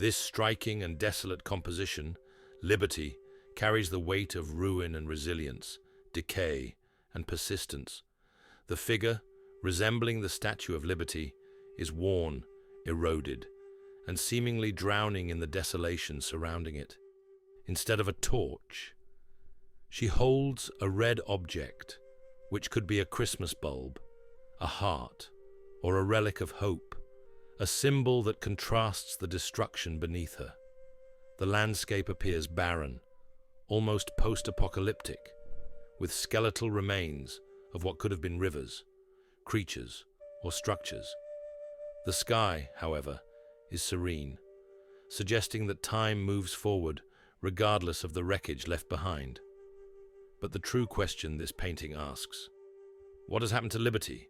This striking and desolate composition, Liberty, carries the weight of ruin and resilience, decay and persistence. The figure, resembling the Statue of Liberty, is worn, eroded, and seemingly drowning in the desolation surrounding it. Instead of a torch, she holds a red object, which could be a Christmas bulb, a heart, or a relic of hope, a symbol that contrasts the destruction beneath her. The landscape appears barren, almost post-apocalyptic, with skeletal remains of what could have been rivers, creatures, or structures. The sky, however, is serene, suggesting that time moves forward regardless of the wreckage left behind. But the true question this painting asks: what has happened to Liberty?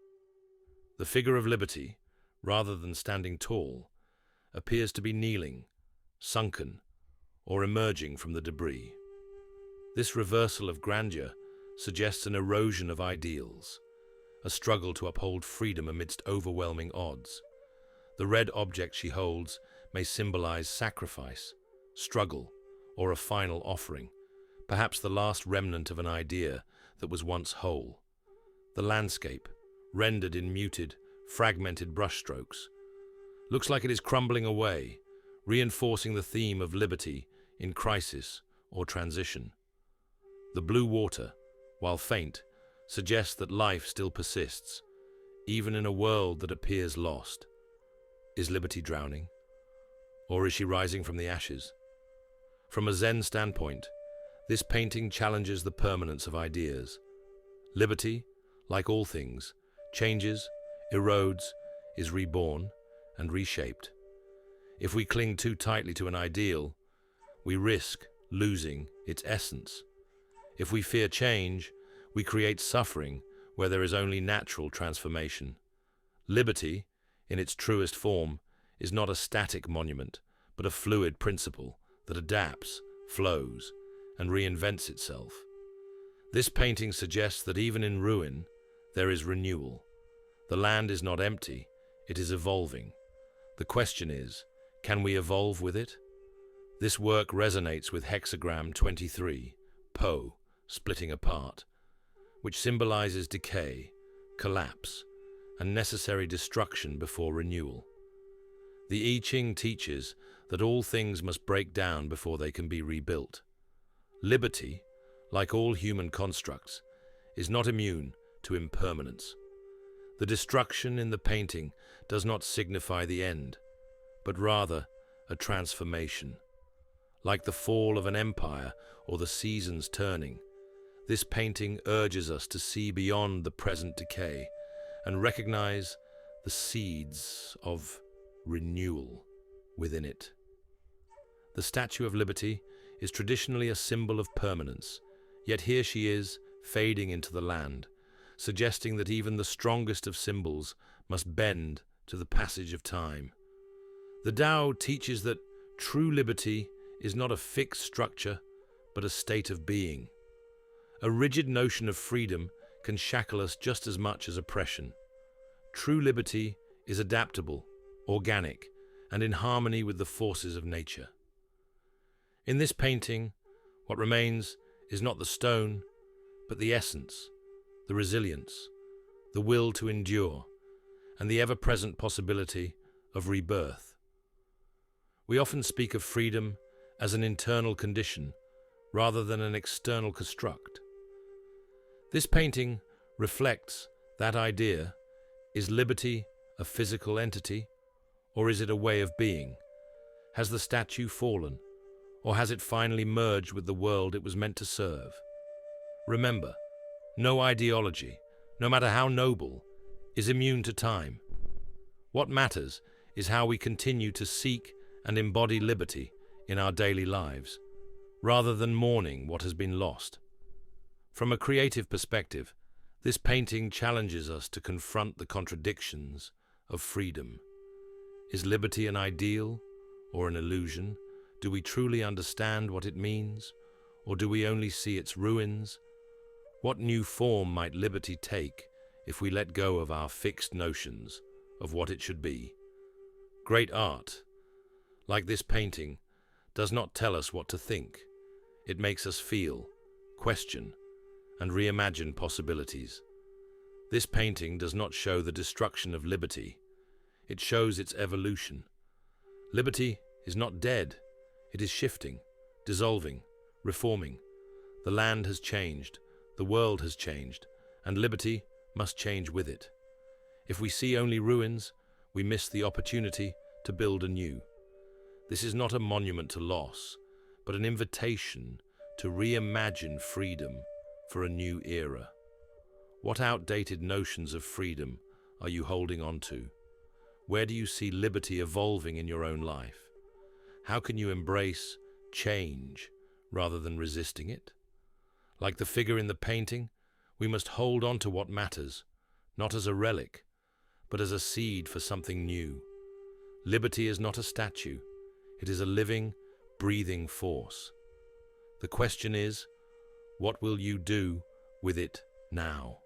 The figure of Liberty, rather than standing tall, appears to be kneeling, sunken, or emerging from the debris. This reversal of grandeur suggests an erosion of ideals, a struggle to uphold freedom amidst overwhelming odds. The red object she holds may symbolize sacrifice, struggle, or a final offering, perhaps the last remnant of an idea that was once whole. The landscape, rendered in muted, fragmented brushstrokes, looks like it is crumbling away, reinforcing the theme of liberty in crisis or transition. The blue water, while faint, suggests that life still persists, even in a world that appears lost. Is Liberty drowning? Or is she rising from the ashes? From a Zen standpoint, this painting challenges the permanence of ideas. Liberty, like all things, changes, erodes, is reborn, and reshaped. If we cling too tightly to an ideal, we risk losing its essence. If we fear change, we create suffering where there is only natural transformation. Liberty, in its truest form, is not a static monument, but a fluid principle that adapts, flows, and reinvents itself. This painting suggests that even in ruin, there is renewal. The land is not empty, it is evolving. The question is, can we evolve with it? This work resonates with hexagram 23, Po, splitting apart, which symbolizes decay, collapse, and necessary destruction before renewal. The I Ching teaches that all things must break down before they can be rebuilt. Liberty, like all human constructs, is not immune to impermanence. The destruction in the painting does not signify the end, but rather a transformation. Like the fall of an empire or the seasons turning, this painting urges us to see beyond the present decay and recognize the seeds of renewal within it. The Statue of Liberty is traditionally a symbol of permanence, yet here she is, fading into the land, suggesting that even the strongest of symbols must bend to the passage of time. The Tao teaches that true liberty is not a fixed structure, but a state of being. A rigid notion of freedom can shackle us just as much as oppression. True liberty is adaptable, organic, and in harmony with the forces of nature. In this painting, what remains is not the stone, but the essence, the resilience, the will to endure, and the ever-present possibility of rebirth. We often speak of freedom as an internal condition rather than an external construct. This painting reflects that idea. Is liberty a physical entity, or is it a way of being? Has the statue fallen, or has it finally merged with the world it was meant to serve? Remember, no ideology, no matter how noble, is immune to time. What matters is how we continue to seek and embody liberty in our daily lives, rather than mourning what has been lost. From a creative perspective, this painting challenges us to confront the contradictions of freedom. Is liberty an ideal or an illusion? Do we truly understand what it means, or do we only see its ruins? What new form might liberty take if we let go of our fixed notions of what it should be? Great art, like this painting, does not tell us what to think. It makes us feel, question, and reimagine possibilities. This painting does not show the destruction of liberty. It shows its evolution. Liberty is not dead. It is shifting, dissolving, reforming. The land has changed, the world has changed, and liberty must change with it. If we see only ruins, we miss the opportunity to build anew. This is not a monument to loss, but an invitation to reimagine freedom for a new era. What outdated notions of freedom are you holding on to? Where do you see liberty evolving in your own life? How can you embrace change rather than resisting it? Like the figure in the painting, we must hold on to what matters, not as a relic, but as a seed for something new. Liberty is not a statue. It is a living, breathing force. The question is, what will you do with it now?